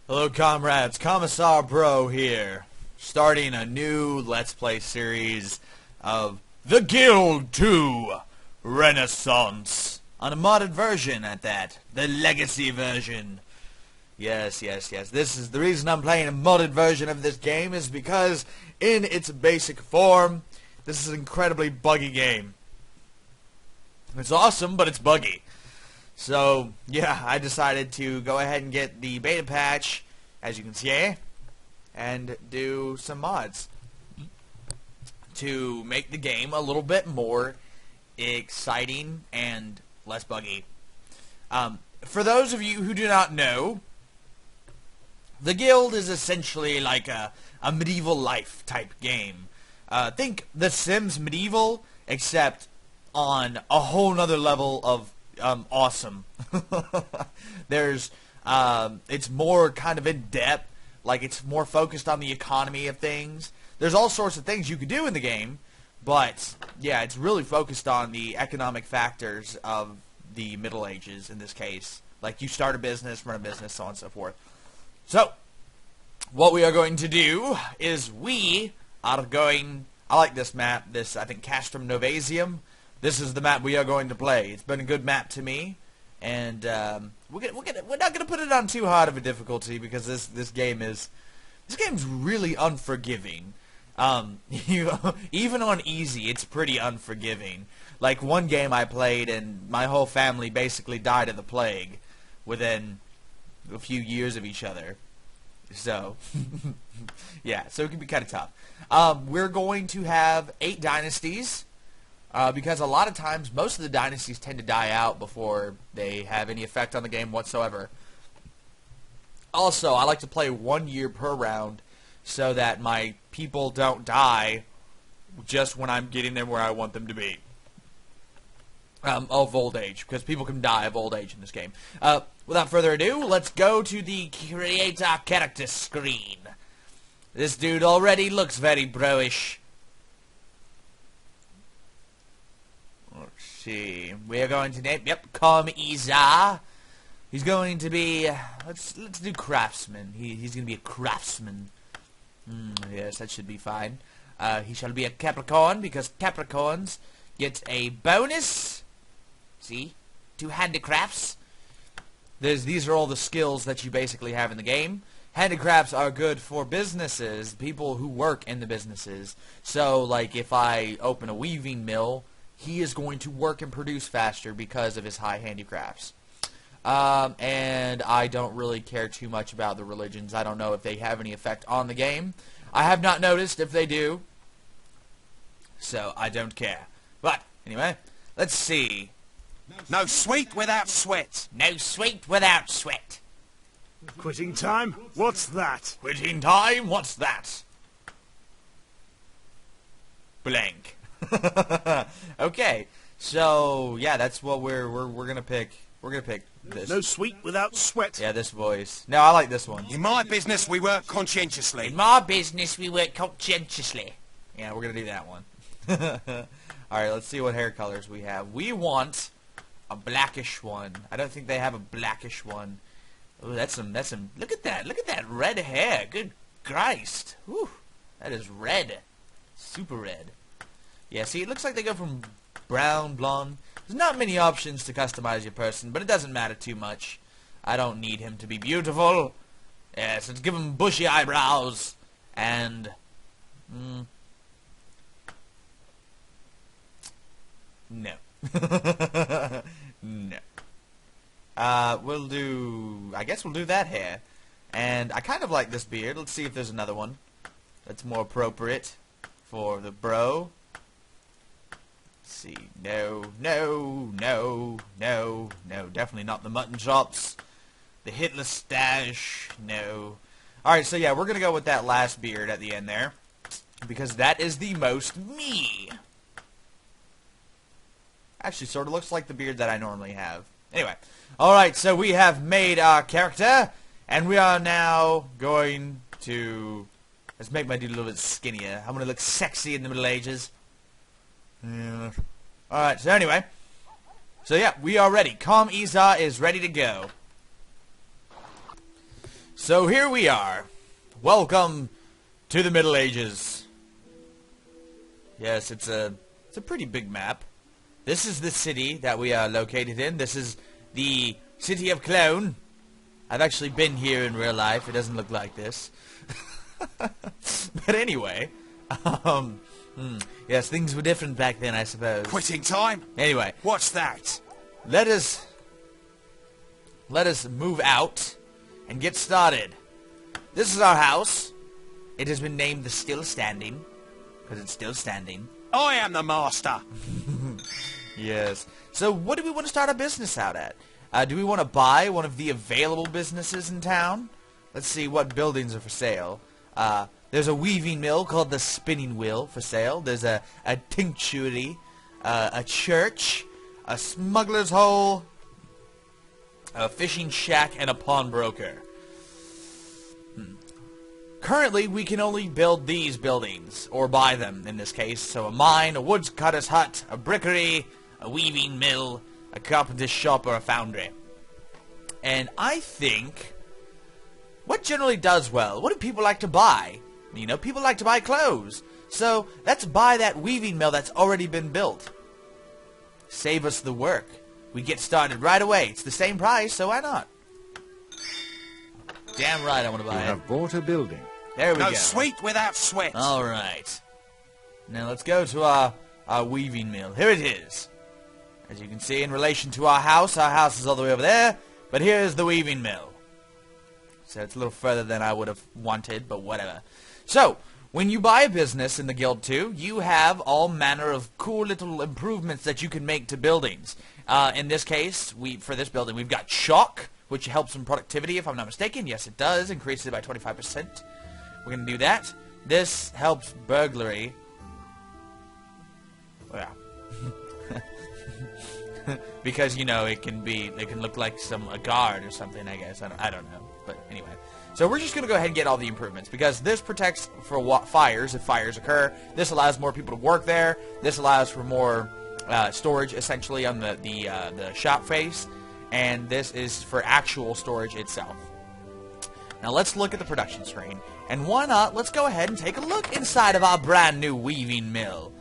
Hello comrades, Commissar Bro here, starting a new Let's Play series of The Guild 2 Renaissance, on a modded version at that, the Legacy version. Yes, this is the reason I'm playing a modded version of this game is because in its basic form, this is an incredibly buggy game. It's awesome, but it's buggy. So, yeah, I decided to go ahead and get the beta patch, as you can see, and do some mods to make the game a little bit more exciting and less buggy. For those of you who do not know, the Guild is essentially like a medieval life type game. Think The Sims Medieval, except on a whole nother level of awesome. It's more kind of in depth, like it's more focused on the economy of things. There's all sorts of things you could do in the game, but yeah, it's really focused on the economic factors of the Middle Ages in this case. Like you start a business, run a business, so on and so forth. So, what we are going to do is we are going, I like this map, I think Castrum Novasium. This is the map we are going to play. It's been a good map to me, and we're not gonna put it on too hard of a difficulty because this game's really unforgiving. Even on easy, it's pretty unforgiving. Like one game I played, and my whole family basically died of the plague within a few years of each other. So, yeah, so it can be kind of tough. We're going to have 8 dynasties. Because a lot of times, most of the dynasties tend to die out before they have any effect on the game whatsoever. Also, I like to play 1 year per round so that my people don't die just when I'm getting them where I want them to be. Of old age, because people can die of old age in this game. Without further ado, let's go to the Create a Character screen. This dude already looks very bro-ish. Let's see. We are going to name, Commissar. He's going to be, let's do craftsman. He's going to be a craftsman. Yes, that should be fine. He shall be a Capricorn because Capricorns get a bonus. See, to handicrafts. These are all the skills that you basically have in the game. Handicrafts are good for businesses, people who work in the businesses. So, like, if I open a weaving mill, he is going to work and produce faster because of his high handicrafts. And I don't really care too much about the religions. I don't know if they have any effect on the game. I have not noticed if they do. So, I don't care. But, anyway, let's see. No sweet without sweat. No sweet without sweat. Quitting time? What's that? Quitting time? What's that? Blank. Okay, so yeah, that's what we're gonna pick. We're gonna pick this. No sweet without sweat. Yeah, this voice. No, I like this one. In my business, we work conscientiously. In my business, we work conscientiously. Yeah, we're gonna do that one. All right, let's see what hair colors we have. We want a blackish one. I don't think they have a blackish one. Ooh, that's some. Look at that. Look at that red hair. Good Christ. Whew, that is red. Super red. Yeah, see, it looks like they go from brown, blonde. There's not many options to customize your person, but it doesn't matter too much. I don't need him to be beautiful. Yes, let's give him bushy eyebrows. And... no. No. We'll do... I guess we'll do that hair. And I kind of like this beard. Let's see if there's another one that's more appropriate for the bro. Let's see. No, definitely not the mutton chops. The Hitler stash, no. Alright, so yeah, we're gonna go with that last beard at the end there, because that is the most me. Actually, sort of looks like the beard that I normally have. Anyway, alright, so we have made our character, and we are now going to... Let's make my dude a little bit skinnier. I'm gonna look sexy in the Middle Ages. Yeah. Alright, so anyway. So yeah, we are ready. Commissar is ready to go. So here we are. Welcome to the Middle Ages. Yes, it's a pretty big map. This is the city that we are located in. This is the city of Cologne. I've actually been here in real life. It doesn't look like this. But anyway, yes, things were different back then, I suppose. Quitting time? Anyway, What's that? let us move out and get started. This is our house. It has been named the Still Standing because it's still standing. I am the master. Yes. So what do we want to start our business out at? Do we want to buy one of the available businesses in town? Let's see what buildings are for sale. There's a weaving mill called the Spinning Wheel for sale. There's a tinctury, a church, a smuggler's hole, a fishing shack, and a pawnbroker. Currently, we can only build these buildings, or buy them in this case. So a mine, a woodcutter's hut, a brickery, a weaving mill, a carpenter's shop, or a foundry. And I think, what generally does well? What do people like to buy? You know, people like to buy clothes. So let's buy that weaving mill that's already been built. Save us the work. We get started right away. It's the same price, so why not? Damn right I want to buy You it. have bought a building. There we No go. sweet without sweat. All right. Now let's go to our weaving mill. Here it is. As you can see, in relation to our house is all the way over there, but here's the weaving mill. So it's a little further than I would have wanted, but whatever. So, when you buy a business in the Guild 2, you have all manner of cool little improvements that you can make to buildings. In this case, for this building, we've got chalk, which helps in productivity, if I'm not mistaken. Yes, it does. Increases it by 25%. We're going to do that. This helps burglary. Yeah. Because, you know, it can look like a guard or something, I guess. I don't know. But anyway. So we're just going to go ahead and get all the improvements, because this protects for fires, if fires occur. This allows more people to work there. This allows for more storage, essentially, on the shop face. And this is for actual storage itself. Now let's look at the production screen. And why not, let's go ahead and take a look inside of our brand new weaving mill.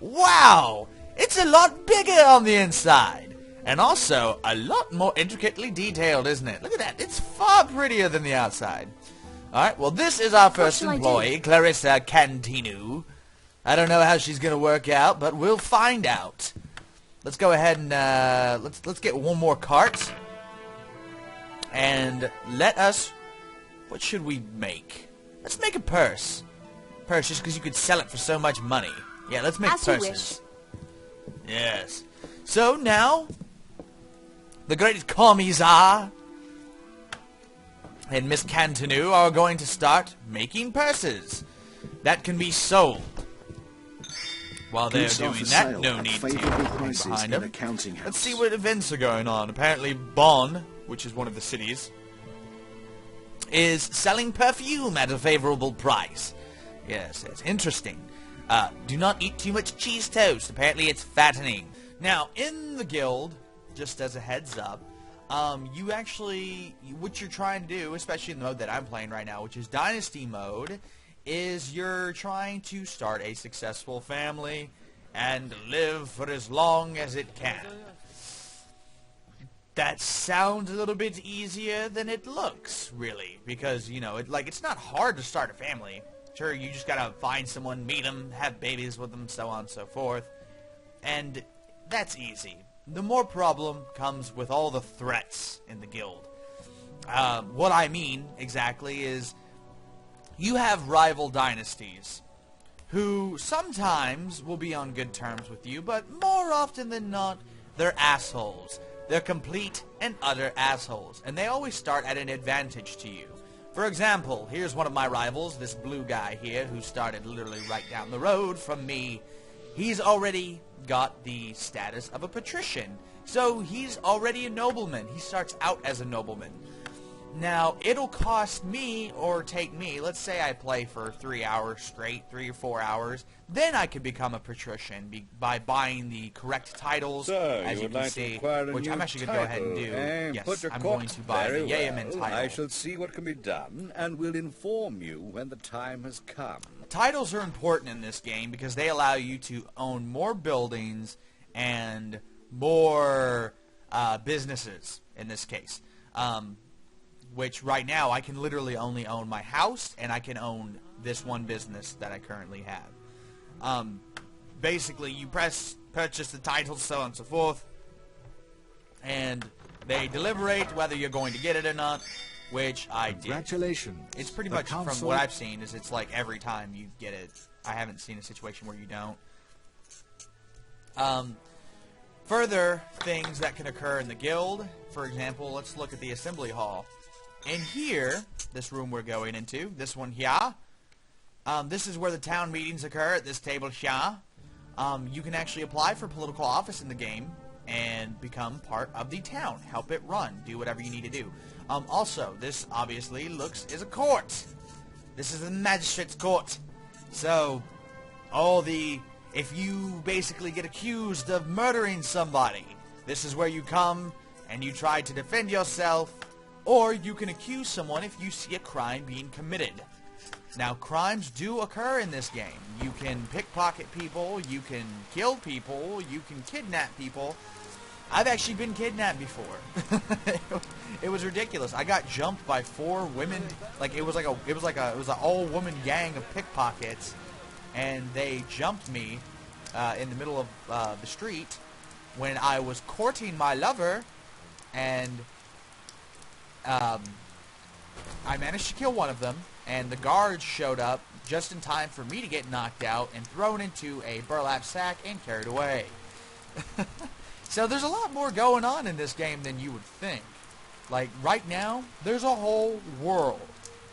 Wow! It's a lot bigger on the inside. And also, a lot more intricately detailed, isn't it? Look at that. It's far prettier than the outside. Alright, well, this is our first employee, Clarissa Cantinu. I don't know how she's going to work out, but we'll find out. Let's go ahead and, let's get one more cart. And let us... What should we make? Let's make a purse. Purse, just because you could sell it for so much money. Yeah, let's make As you purses. Yes. So now, the great Commissar and Miss Cantinu are going to start making purses that can be sold. While they're Goods are doing for that, sale no at need to favourable look prices behind in them. a counting house. Let's see what events are going on. Apparently Bonn, which is one of the cities, is selling perfume at a favorable price. Yes, it's interesting. Do not eat too much cheese toast. Apparently it's fattening. Now, in the guild, just as a heads up, you actually, what you're trying to do, especially in the mode that I'm playing right now, which is Dynasty mode, is you're trying to start a successful family and live for as long as it can. That sounds a little bit easier than it looks, really, because, you know, it's not hard to start a family. Sure, you just gotta find someone, meet them, have babies with them, so on and so forth, and that's easy. The more problem comes with all the threats in the guild. What I mean, exactly, is you have rival dynasties who sometimes will be on good terms with you, but more often than not, they're assholes. They're complete and utter assholes, and they always start at an advantage to you. For example, here's one of my rivals, this blue guy here, who started literally right down the road from me. He's already got the status of a patrician, so he's already a nobleman. He starts out as a nobleman. Now, it'll cost me, or take me, let's say I play for 3 hours straight, 3 or 4 hours, then I could become a patrician by buying the correct titles, So, as you would can like see, to acquire a which new I'm actually going to go ahead and do. Yes, I'm going to buy the Yeoman title. I shall see what can be done, and will inform you when the time has come. Titles are important in this game because they allow you to own more buildings and more businesses, in this case. Which right now I can literally only own my house, and I can own this one business that I currently have. Basically, you purchase the titles, so on and so forth, and they deliberate whether you're going to get it or not, which I did. Congratulations. It's pretty much, from what I've seen, is it's like every time you get it. I haven't seen a situation where you don't. Further things that can occur in the guild, for example, let's look at the assembly hall. In here, this room we're going into, this one here, this is where the town meetings occur, at this table here. You can actually apply for political office in the game and become part of the town. Help it run. Do whatever you need to do. Also, this obviously is a court. This is the Magistrate's court. So, if you basically get accused of murdering somebody, this is where you come and you try to defend yourself, or you can accuse someone if you see a crime being committed. Now, crimes do occur in this game. You can pickpocket people, you can kill people, you can kidnap people. I've actually been kidnapped before. It was ridiculous. I got jumped by 4 women. It was an all-woman gang of pickpockets, and they jumped me in the middle of the street when I was courting my lover, and I managed to kill one of them, and the guards showed up just in time for me to get knocked out and thrown into a burlap sack and carried away. So there's a lot more going on in this game than you would think. Like, right now, there's a whole world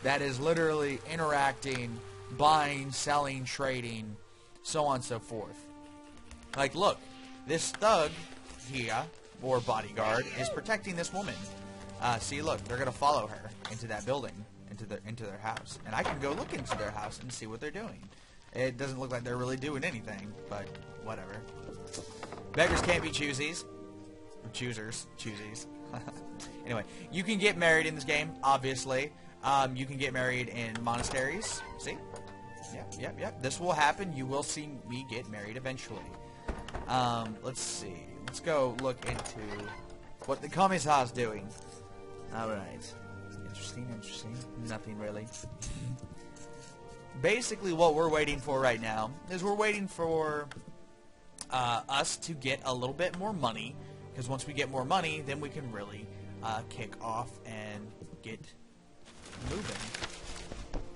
that is literally interacting, buying, selling, trading, so on and so forth. Like, look, this thug here, or bodyguard, is protecting this woman. See, look, they're gonna follow her into that building, into their house, and I can go look into their house and see what they're doing. It doesn't look like they're really doing anything, but whatever. Beggars can't be choosies. Choosers. Anyway, you can get married in this game, obviously. You can get married in monasteries. See? Yep. This will happen. You will see me get married eventually. Let's see. Let's go look into what the Commissar's doing. Alright. Interesting. Nothing really. Basically, what we're waiting for right now is we're waiting for us to get a little bit more money, because once we get more money, then we can really kick off and get moving,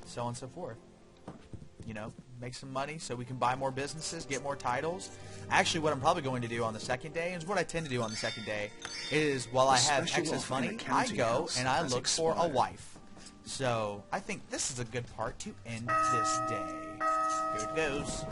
so on and so forth. You know, make some money so we can buy more businesses, get more titles. Actually, what I'm probably going to do on the second day, is what I tend to do on the second day, is while I have excess money, I go and I look for a wife. So I think this is a good part to end this day. Here it goes.